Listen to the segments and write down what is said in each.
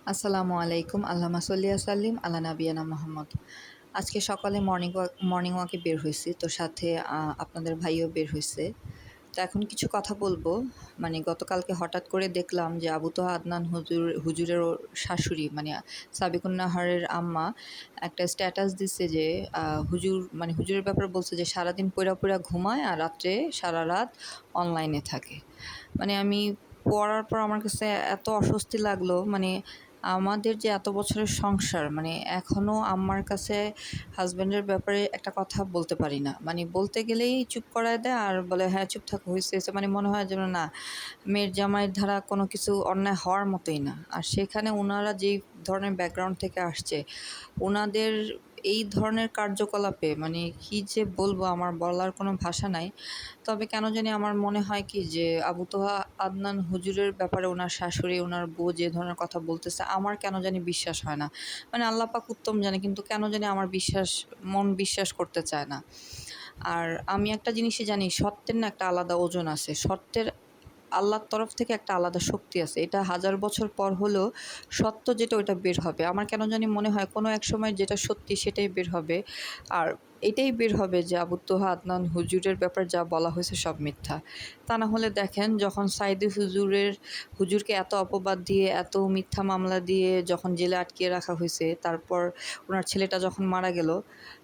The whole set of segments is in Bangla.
আসসালামু আলাইকুম। আল্লাহুম্মা সাল্লি ওয়া সাল্লিম আলা নাবিয়ানা মুহাম্মদ। আজকে সকালে মর্নিং ওয়াকে বের হইছি। তো সাথে আপনাদের ভাইও বের হইছে। তো এখন কিছু কথা বলবো। মানে গতকালকে হঠাৎ করে দেখলাম যে আবু তোহা আদনান হুজুরের শাশুড়ি মানে সাবিকুন নাহারের আম্মা একটা স্ট্যাটাস দিচ্ছে যে হুজুরের ব্যাপারে বলছে যে সারাদিন পইড়া, পইড়া ঘুমায় আর রাত্রে সারারাত অনলাইনে থাকে। মানে আমি পড়ার পর আমার কাছে এত অস্বস্তি লাগলো। মানে আমাদের যে এত বছরের সংসার, মানে এখনও আম্মার কাছে হাসব্যান্ডের ব্যাপারে একটা কথা বলতে পারি না। মানে বলতে গেলেই চুপ করায় দেয় আর বলে, "হ্যাঁ, চুপ থাকো, হইছে, হইছে।" মানে মনে হয় যেন না, মেয়ের জামাইয়ের ধারা কোনো কিছু অন্যায় হওয়ার মতোই না। আর সেখানে উনারা যেই ধরনের ব্যাকগ্রাউন্ড থেকে আসছে, উনাদের এই ধরনের কার্যকলাপে মানে কী যে বলবো, আমার বলার কোনো ভাষা নাই। তবে কেন জানি আমার মনে হয় কি যে আবু তোহা আদনান হুজুরের ব্যাপারে ওনার শাশুড়ি, ওনার বউ যে ধরনের কথা বলতেছে, আমার কেন জানি বিশ্বাস হয় না। মানে আল্লাহ পাক উত্তম জানে, কিন্তু কেন জানি আমার মন বিশ্বাস করতে চায় না। আর আমি একটা জিনিসই জানি, সত্যের না একটা আলাদা ওজন আছে। সত্যের আল্লাহর তরফ থেকে একটা আলাদা শক্তি আছে। এটা হাজার বছর পর হলেও সত্য যেটা, ওইটা বের হবে। আমার কেন জানি মনে হয় কোনো এক সময় যেটা সত্যি সেটাই বের হবে। আর এটাই বের হবে যে আবু তোহা আদনান হুজুরের ব্যাপারে যা বলা হয়েছে সব মিথ্যা। তা না হলে দেখেন, যখন সাইদি হুজুরকে এত অপবাদ দিয়ে, এত মিথ্যা মামলা দিয়ে যখন জেলে আটকিয়ে রাখা হয়েছে, তারপর ওনার ছেলেটা যখন মারা গেল,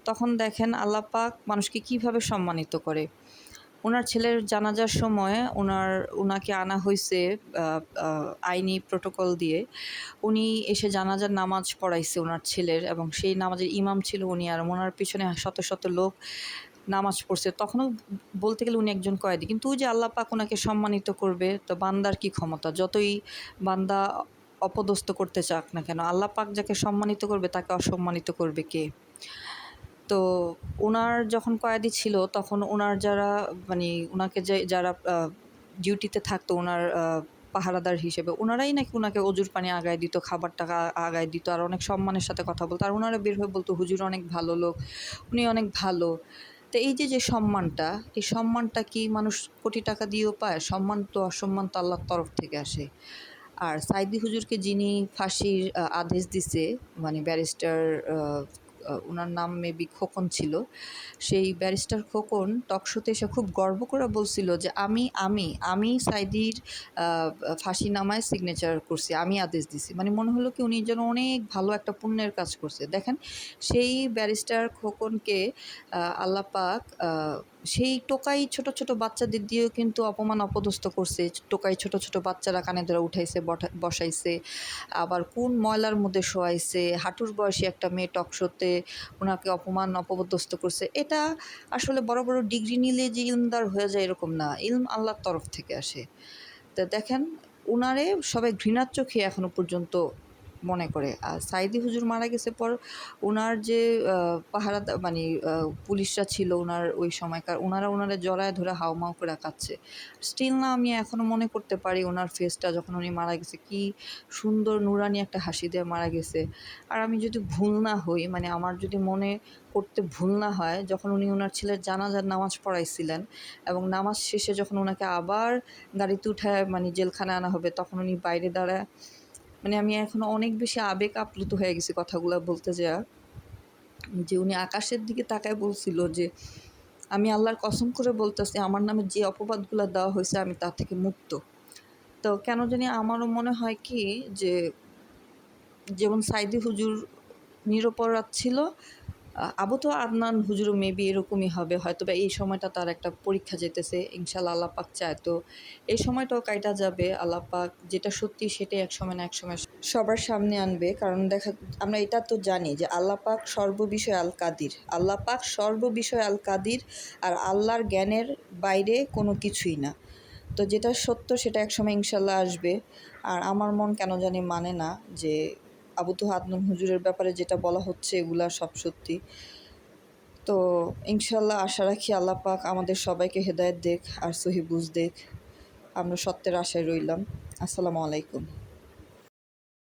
তখন দেখেন আল্লাহ পাক মানুষকে কীভাবে সম্মানিত করে। উনার ছেলের জানাজার সময় উনাকে আনা হইছে আইনি প্রটোকল দিয়ে। উনি এসে জানাজার নামাজ পড়াইছে উনার ছেলের, এবং সেই নামাজের ইমাম ছিল উনি, আর উনার পিছনে শত, শত লোক নামাজ পড়ছে। তখনও বলতে গেলে উনি একজন কয়েদি। কিন্তু ওই যে আল্লাহ পাক উনাকে সম্মানিত করবে, তো বান্দার কী ক্ষমতা? যতই বান্দা অপদস্থ করতে চাক না কেন, আল্লাহ পাক যাকে সম্মানিত করবে তাকে অসম্মানিত করবে কে? তো উনার যখন কয়েদি ছিল, তখন উনার যারা মানে উনাকে যারা ডিউটিতে থাকতো, উনার পাহারাদার হিসেবে, উনারাই নাকি উনাকে অজুর পানি আগায় দিত, খাবার টাকা আগায় দিত, আর অনেক সম্মানের সাথে কথা বলতো। আর উনারা বের হয়ে বলতো, "হুজুর অনেক ভালো লোক, উনি অনেক ভালো।" তো এই যে সম্মানটা, এই সম্মানটা কি মানুষ কোটি টাকা দিয়েও পায়? সম্মান তো অসম্মান তো আল্লাহর তরফ থেকে আসে। আর সাইদি হুজুরকে যিনি ফাঁসির আদেশ দিছে, মানে ব্যারিস্টার, আ আ উনার নাম মেবি খোকন ছিল। সেই ব্যারিস্টার খোকন টকশোতে এসে খুব গর্ব করে বলছিল যে, "আমি সাইদির আ ফাঁসিনামায় সিগনেচার করছি। আমি আদেশ দিছি।" মানে মনে হলো কি উনি যেন অনেক ভালো একটা পুণ্যের কাজ করছে। দেখেন, সেই ব্যারিস্টার খোকনকে আল্লাহ পাক সেই টোকাই ছোট, ছোট বাচ্চাদের দিয়েও কিন্তু অপদস্থ করছে। টোকাই ছোট, ছোট বাচ্চারা কানে ধরে উঠাইছে, বসাইছে। আবার কোন ময়লার মধ্যে শোয়াইছে। হাঁটুর বয়সী একটা মেয়ে টকশোতে উনাকে অপদস্থ করছে। এটা আসলে বড়, বড় ডিগ্রি নিলে যে ইলমদার হয়ে যায় এরকম না। ইলম আল্লাহর তরফ থেকে আসে। তো দেখেন, উনারে সবাই ঘৃণার চোখে এখনো পর্যন্ত মনে করে। আর সাইদি হুজুর মারা গেছে পর উনার যে মানে পুলিশরা ছিল উনার ওই সময়কার, উনারা জড়ায় ধরে হাউমাউ করে কাঁদছে। স্টিল না, আমি এখনো মনে করতে পারি উনার ফেসটা যখন উনি মারা গেছে, কি সুন্দর নুরানি একটা হাসি দিয়ে মারা গেছে। আর আমি যদি ভুল না হই, মানে আমার যদি মনে করতে ভুল না হয়, যখন উনি উনার ছেলের জানাজার নামাজ পড়াইছিলেন, এবং নামাজ শেষে যখন উনাকে আবার গাড়িতে উঠায় মানে জেলখানায় আনা হবে, তখন উনি বাইরে দাঁড়ায়, মানে আমি এখনো অনেক বেশি আবেগ আপ্লুত হয়ে গেছি কথাগুলা বলতে যায়া। যে উনি আকাশের দিকে তাকায় বলছিল যে, "আমি আল্লাহর কসম করে বলতেছি, আমার নামে যে অপবাদগুলা দেওয়া হয়েছে আমি তার থেকে মুক্ত।" তো কেন জানি আমারও মনে হয় কি যে, যেমন সাইদি হুজুর নিরপরাধ ছিল, আবু তোহা আদনান হুজুরও মেবি এরকমই হবে। হয়তোবা এই সময়টা তার একটা পরীক্ষা যেতেছে। ইনশাআল্লাহ আল্লাহ পাক চায় তো এই সময়টাও কাইটা যাবে। আল্লাহ পাক যেটা সত্যি সেটাই একসময় না একসময় সবার সামনে আনবে। কারণ আমরা এটা তো জানি যে আল্লাহ পাক সর্ববিষয়ে আল কাদির। আল্লাহ পাক সর্ববিষয়ে আল কাদির, আর আল্লাহর জ্ঞানের বাইরে কোনো কিছুই না। তো যেটা সত্য সেটা একসময় ইনশাআল্লাহ আসবে। আর আমার মন কেন জানি মানে না যে আবু তোহা আদনান হুজুরের ব্যাপারে যেটা বলা হচ্ছে এগুলা সব সত্যি। তো ইনশাআল্লাহ আশা রাখি আল্লাহ পাক আমাদের সবাইকে হেদায়েত দেক আর সহি বুঝ দেক। আমরা সত্যের আশায় রইলাম। আসসালামু আলাইকুম।